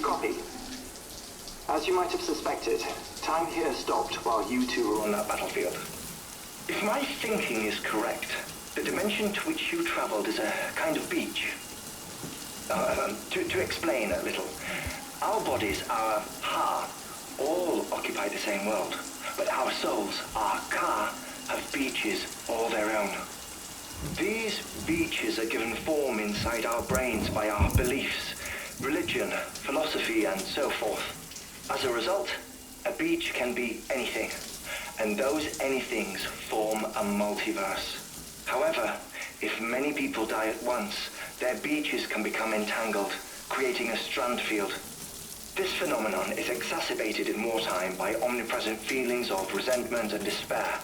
copy. As you might have suspected, time here stopped while you two were on that battlefield. If my thinking is correct, the dimension to which you traveled is a kind of beach. To explain a little, our bodies, our ha, all occupy the same world, but our souls, our ka, have beaches all their own. These beaches are given form inside our brains by our beliefs, religion, philosophy, and so forth. As a result, a beach can be anything, and those anythings form a multiverse. However, if many people die at once, their beaches can become entangled, creating a strand field. This phenomenon is exacerbated in wartime by omnipresent feelings of resentment and despair.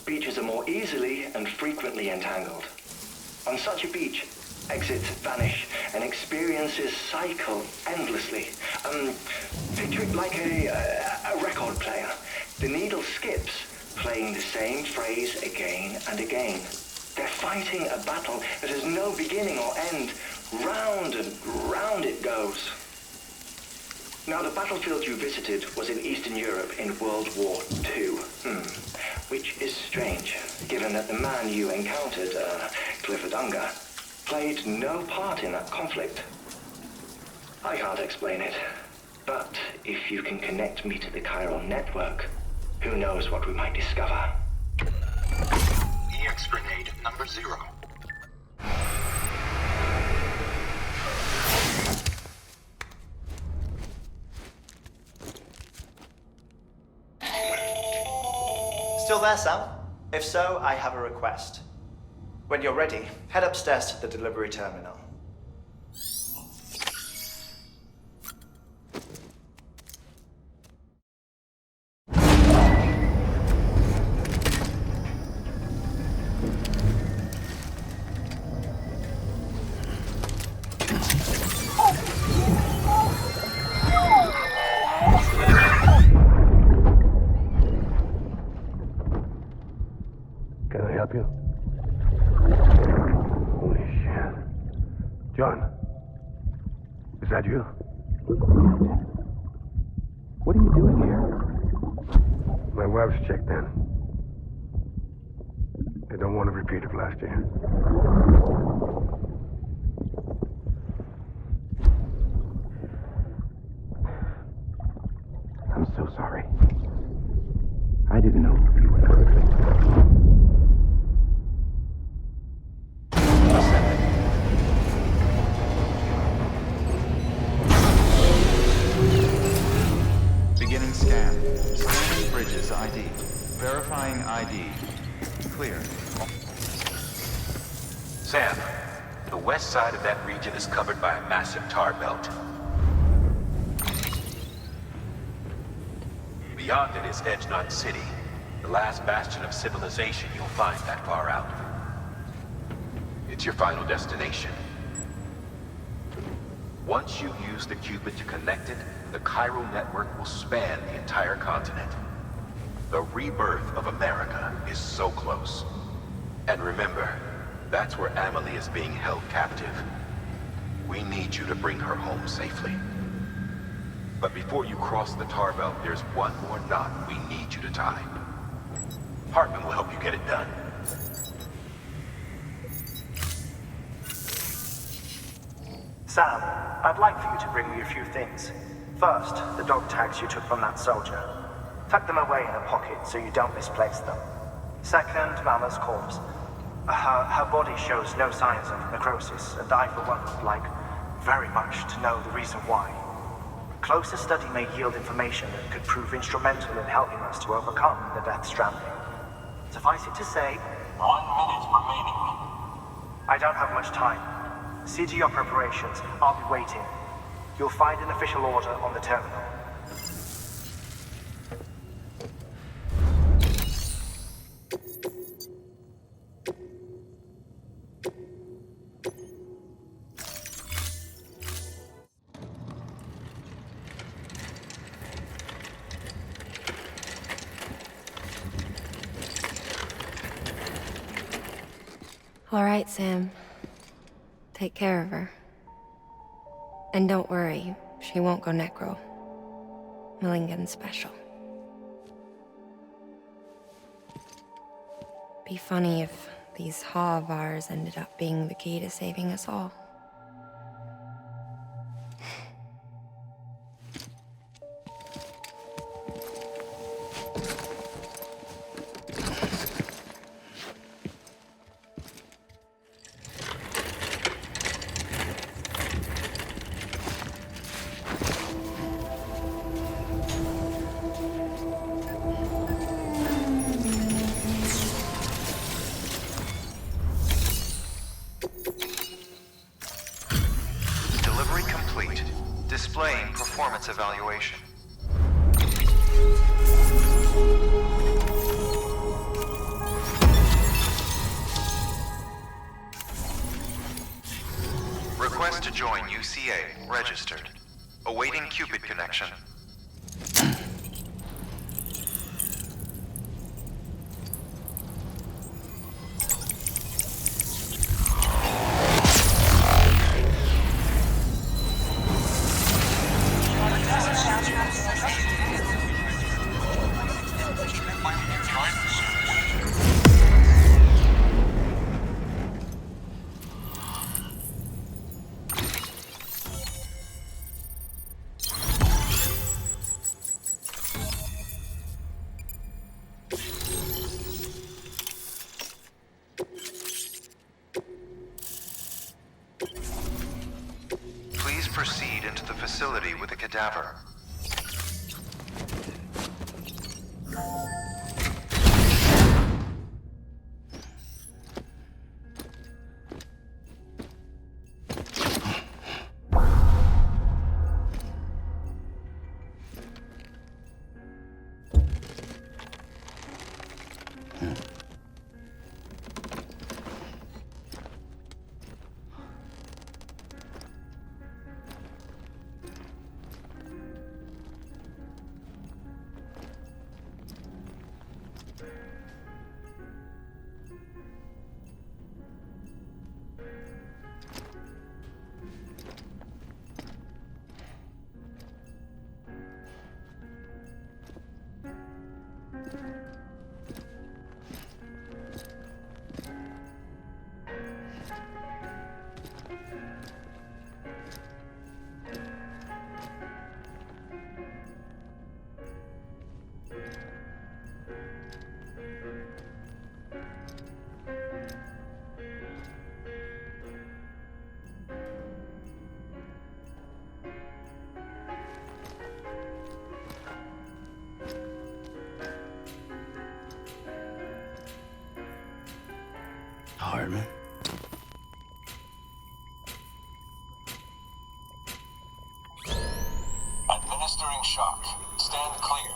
Beaches are more easily and frequently entangled. On such a beach, exits vanish and experiences cycle endlessly. Picture it like a record player. The needle skips, playing the same phrase again and again. They're fighting a battle that has no beginning or end. Round and round it goes. Now, the battlefield you visited was in Eastern Europe in World War II. Which is strange, given that the man you encountered, Clifford Unger, played no part in that conflict. I can't explain it, but if you can connect me to the chiral network, who knows what we might discover. EX grenade number 0. Still there, Sam? If so, I have a request. When you're ready, head upstairs to the delivery terminal. Can I help you? Holy shit. John, is that you? What are you doing here? My wife's checked in. They don't want to repeat of last year. I'm so sorry. I didn't know you were perfect. Beginning scan. Scanning bridges ID. Verifying ID. Clear. Sam, the west side of that region is covered by a massive tar belt. Beyond it is Edgenut City, the last bastion of civilization you'll find that far out. It's your final destination. Once you use the Cupid to connect it, the chiral network will span the entire continent. The rebirth of America is so close. And remember, that's where Amelie is being held captive. We need you to bring her home safely. But before you cross the tar belt, there's one more knot we need you to tie. Heartman will help you get it done. Sam, I'd like for you to bring me a few things. First, the dog tags you took from that soldier. Tuck them away in a pocket so you don't misplace them. Second, Mama's corpse. Her body shows no signs of necrosis, and I, for one, would like very much to know the reason why. Closer study may yield information that could prove instrumental in helping us to overcome the Death Stranding. Suffice it to say, 1 minute remaining. I don't have much time. See to your preparations. I'll be waiting. You'll find an official order on the terminal. All right, Sam. Take care of her. And don't worry, She won't go necro. Millingen's special. Be funny if these Ha of ours ended up being the key to saving us all. Displaying performance evaluation. Request to join UCA. Registered. Awaiting Cupid connection. Proceed into the facility with a cadaver. Heartman. Administering shock. Stand clear.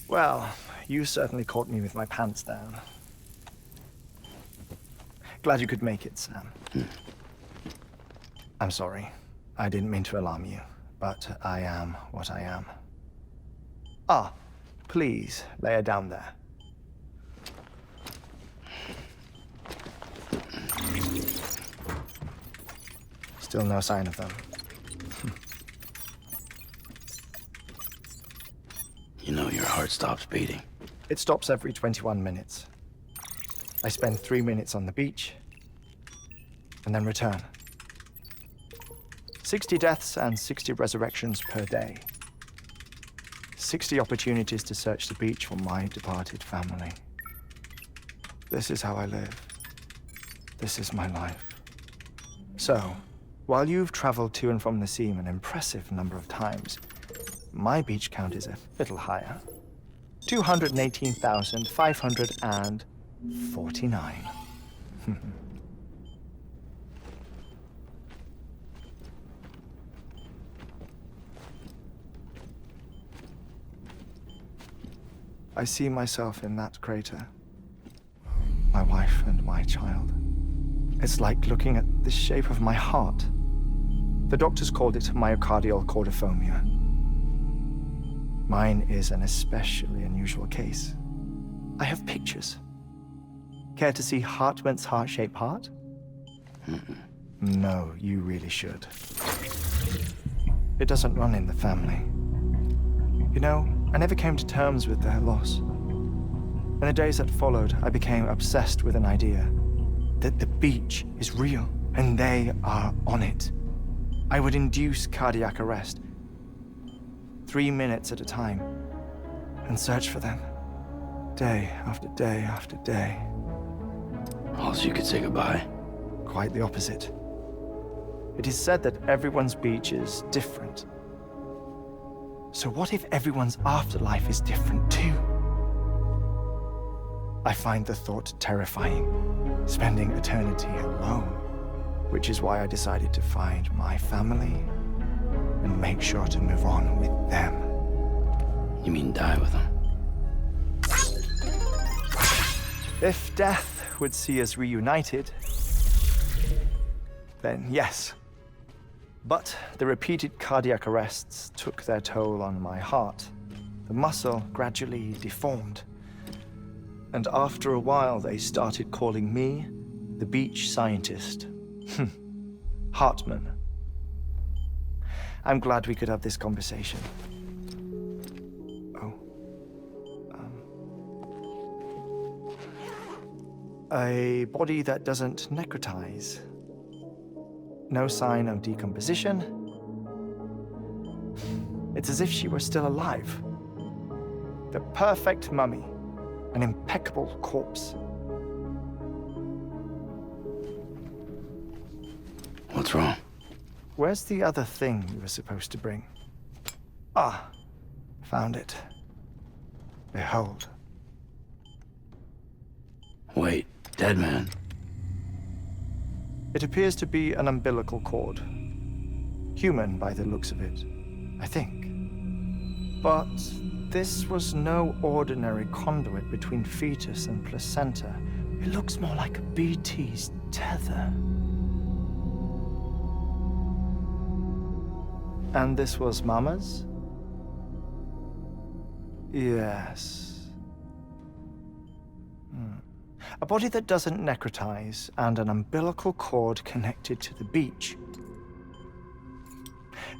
Well, you certainly caught me with my pants down. Glad you could make it, Sam. I'm sorry. I didn't mean to alarm you, but I am what I am. Ah, please, lay her down there. Still no sign of them. You know your heart stops beating. It stops every 21 minutes. I spend 3 minutes on the beach, and then return. 60 deaths and 60 resurrections per day. 60 opportunities to search the beach for my departed family. This is how I live. This is my life. So, while you've traveled to and from the sea an impressive number of times, my beach count is a little higher. 218,549. I see myself in that crater. My wife and my child. It's like looking at the shape of my heart. The doctors called it myocardial cordiformia. Mine is an especially unusual case. I have pictures. Care to see Heartman's heart-shaped heart? No, you really should. It doesn't run in the family. You know, I never came to terms with their loss. In the days that followed, I became obsessed with an idea that the beach is real and they are on it. I would induce cardiac arrest, 3 minutes at a time, and search for them, day after day after day. Oh, so you could say goodbye? Quite the opposite. It is said that everyone's beach is different. So what if everyone's afterlife is different too? I find the thought terrifying, spending eternity alone, which is why I decided to find my family and make sure to move on with them. You mean die with them? If death would see us reunited, then yes. But the repeated cardiac arrests took their toll on my heart. The muscle gradually deformed. And after a while, they started calling me the beach scientist. Heartman. I'm glad we could have this conversation. A body that doesn't necrotize. No sign of decomposition. It's as if she were still alive. The perfect mummy. An impeccable corpse. What's wrong? Where's the other thing you were supposed to bring? Ah, found it. Behold. Wait, Deadman. It appears to be an umbilical cord. Human by the looks of it, I think. But this was no ordinary conduit between fetus and placenta. It looks more like a BT's tether. And this was Mama's? Yes. A body that doesn't necrotize and an umbilical cord connected to the beach.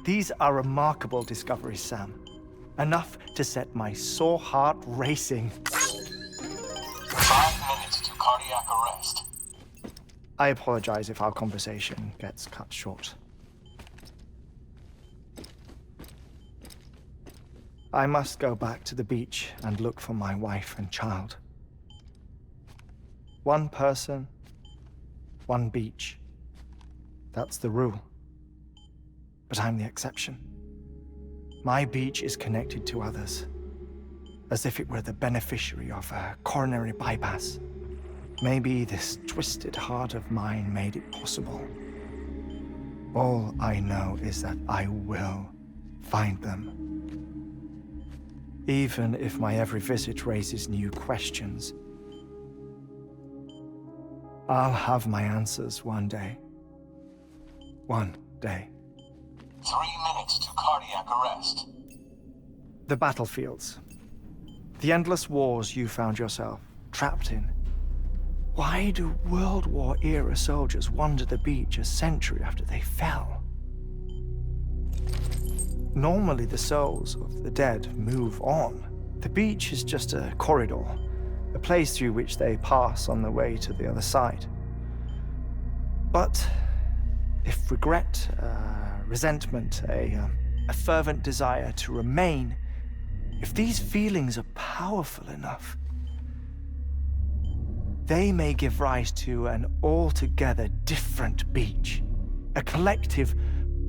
These are remarkable discoveries, Sam. Enough to set my sore heart racing. 5 minutes to cardiac arrest. I apologize if our conversation gets cut short. I must go back to the beach and look for my wife and child. One person, one beach. That's the rule. But I'm the exception. My beach is connected to others, as if it were the beneficiary of a coronary bypass. Maybe this twisted heart of mine made it possible. All I know is that I will find them. Even if my every visit raises new questions, I'll have my answers one day. One day. 3 minutes to cardiac arrest. The battlefields. The endless wars you found yourself trapped in. Why do World War-era soldiers wander the beach a century after they fell? Normally the souls of the dead move on. The beach is just a corridor, a place through which they pass on the way to the other side. But if regret, resentment, a fervent desire to remain, if these feelings are powerful enough, they may give rise to an altogether different beach, a collective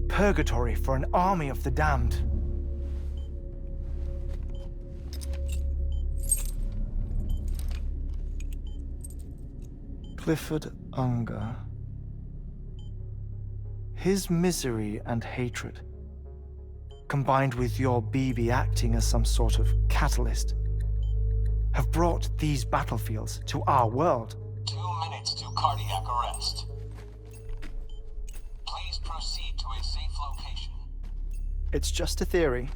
purgatory for an army of the damned. Clifford Unger. His misery and hatred, combined with your BB acting as some sort of catalyst, have brought these battlefields to our world. 2 minutes to cardiac arrest. Please proceed to a safe location. It's just a theory.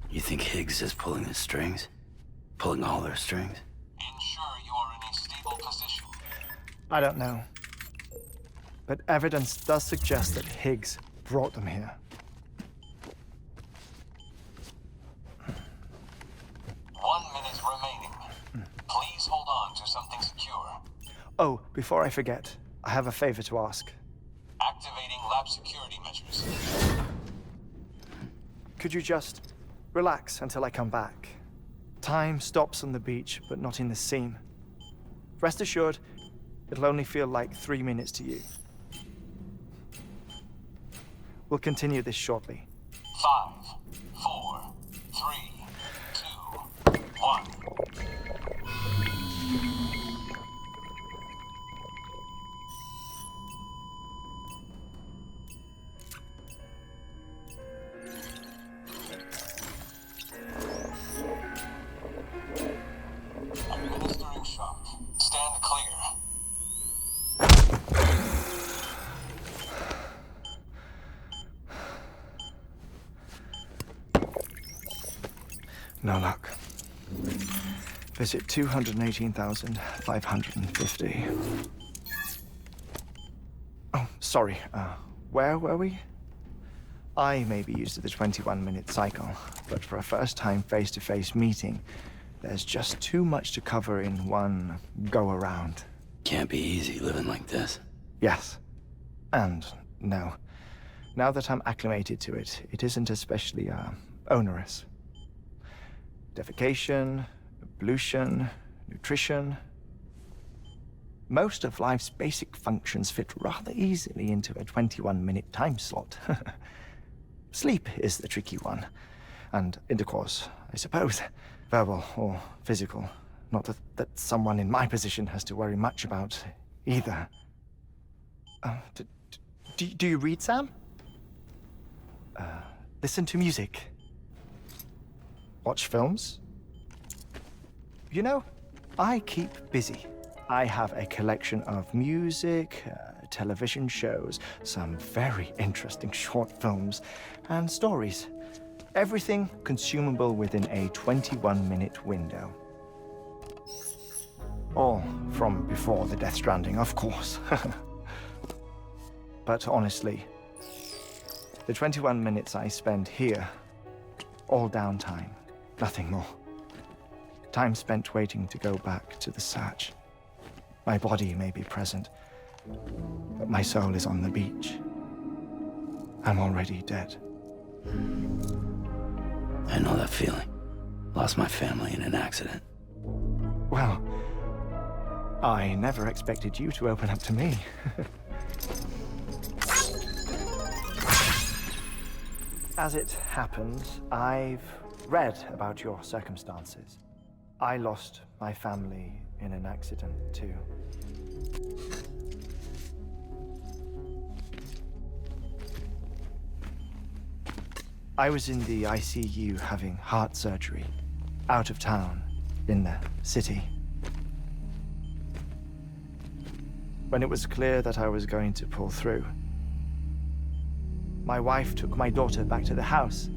You think Higgs is pulling the strings? Pulling all their strings? Ensure you are in a stable position. I don't know. But evidence does suggest that Higgs brought them here. 1 minute remaining. Please hold on to something secure. Oh, before I forget, I have a favor to ask. Activating lab security measures. Could you just relax until I come back? Time stops on the beach, but not in the scene. Rest assured, it'll only feel like 3 minutes to you. We'll continue this shortly. 5, 4, 3, 2, 1. Administering shock. Stand clear. No luck. Visit 218,550. Oh, sorry. Where were we? I may be used to the 21-minute cycle, but for a first-time face-to-face meeting, there's just too much to cover in one go-around. Can't be easy living like this. Yes. And no. Now that I'm acclimated to it, it isn't especially, onerous. Defecation, ablution, nutrition. Most of life's basic functions fit rather easily into a 21-minute time slot. Sleep is the tricky one. And intercourse, I suppose. Verbal or physical. Not that someone in my position has to worry much about either. Do you read, Sam? Listen to music. Watch films? You know, I keep busy. I have a collection of music, television shows, some very interesting short films, and stories. Everything consumable within a 21-minute window. All from before the Death Stranding, of course. But honestly, the 21 minutes I spend here, all downtime, nothing more. Time spent waiting to go back to the search. My body may be present, but my soul is on the beach. I'm already dead. I know that feeling. Lost my family in an accident. Well, I never expected you to open up to me. As it happens, I've read about your circumstances. I lost my family in an accident, too. I was in the ICU having heart surgery, out of town, in the city. When it was clear that I was going to pull through, my wife took my daughter back to the house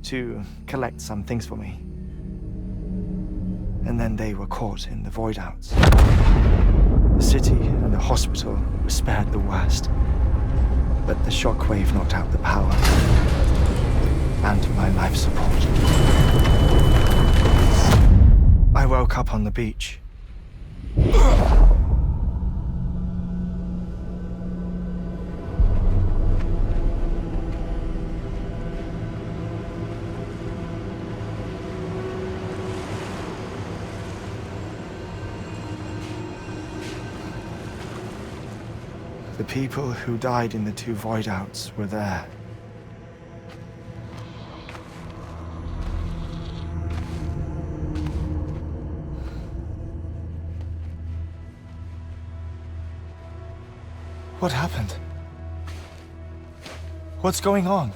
to collect some things for me. And then they were caught in the void-outs. The city and the hospital were spared the worst, but the shockwave knocked out the power and my life support. I woke up on the beach. The people who died in the two void-outs were there. What happened? What's going on?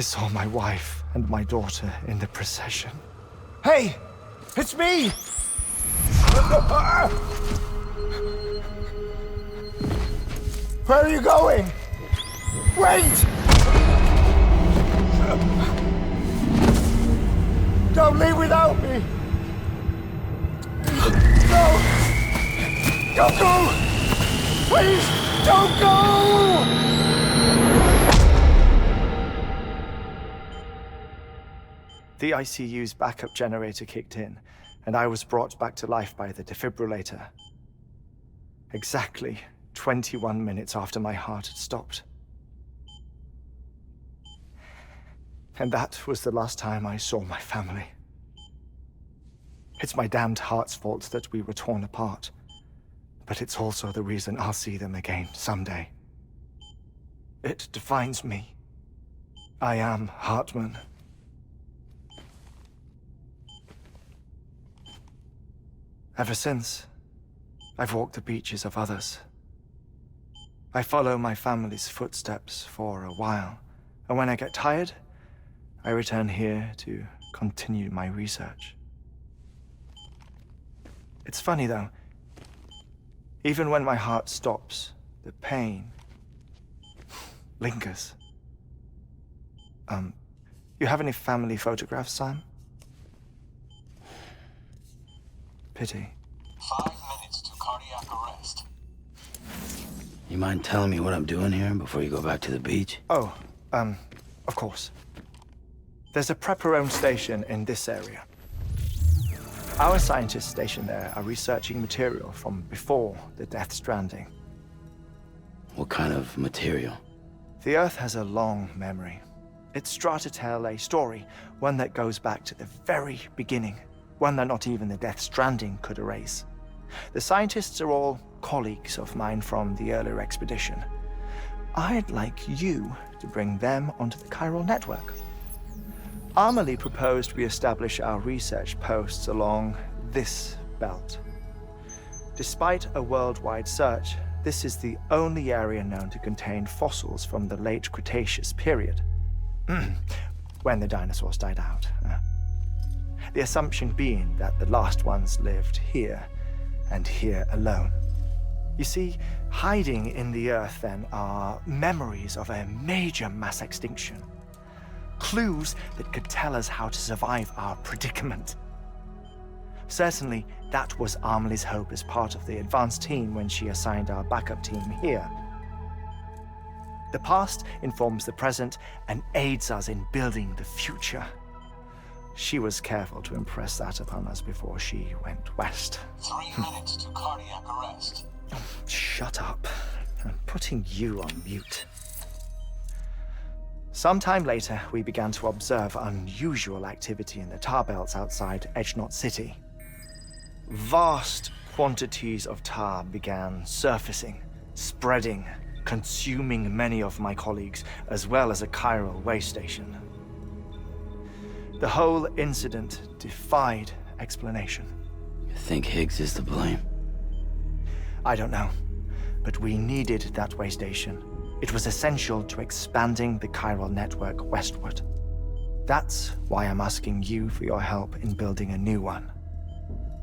I saw my wife and my daughter in the procession. Hey! It's me! Where are you going? Wait! Don't leave without me! No! Don't go! Please, don't go! The ICU's backup generator kicked in, and I was brought back to life by the defibrillator. Exactly 21 minutes after my heart had stopped. And that was the last time I saw my family. It's my damned heart's fault that we were torn apart, but it's also the reason I'll see them again someday. It defines me. I am Heartman. Ever since, I've walked the beaches of others. I follow my family's footsteps for a while, and when I get tired, I return here to continue my research. It's funny though, even when my heart stops, the pain lingers. You have any family photographs, Sam? Pity. 5 minutes to cardiac arrest. You mind telling me what I'm doing here before you go back to the beach? Oh, of course. There's a prepper-owned station in this area. Our scientists stationed there are researching material from before the Death Stranding. What kind of material? The Earth has a long memory. It's trying to tell a story, one that goes back to the very beginning, one that not even the Death Stranding could erase. The scientists are all colleagues of mine from the earlier expedition. I'd like you to bring them onto the chiral network. Amelie proposed we establish our research posts along this belt. Despite a worldwide search, this is the only area known to contain fossils from the late Cretaceous period, when the dinosaurs died out. The assumption being that the last ones lived here, and here alone. You see, hiding in the Earth then are memories of a major mass extinction. Clues that could tell us how to survive our predicament. Certainly, that was Amelie's hope as part of the advanced team when she assigned our backup team here. The past informs the present and aids us in building the future. She was careful to impress that upon us before she went west. 3 minutes to cardiac arrest. Oh, shut up. I'm putting you on mute. Sometime later, we began to observe unusual activity in the tar belts outside Edgenot City. Vast quantities of tar began surfacing, spreading, consuming many of my colleagues, as well as a chiral way station. The whole incident defied explanation. You think Higgs is to blame? I don't know, but we needed that way station. It was essential to expanding the chiral network westward. That's why I'm asking you for your help in building a new one.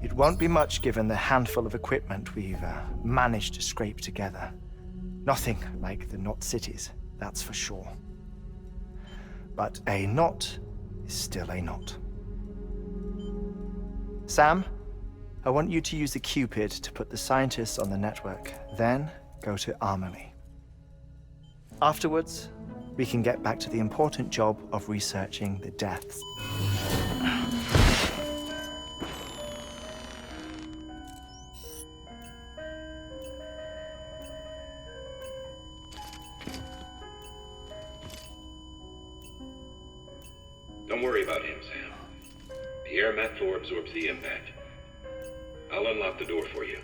It won't be much given the handful of equipment we've managed to scrape together. Nothing like the knot cities, that's for sure. But a knot is still a knot. Sam, I want you to use the Cupid to put the scientists on the network, then go to Amelie. Afterwards, we can get back to the important job of researching the deaths. Don't worry about him, Sam. The air mat floor absorbs the impact. I'll unlock the door for you.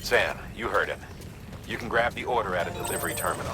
Sam, you heard him. You can grab the order at a delivery terminal.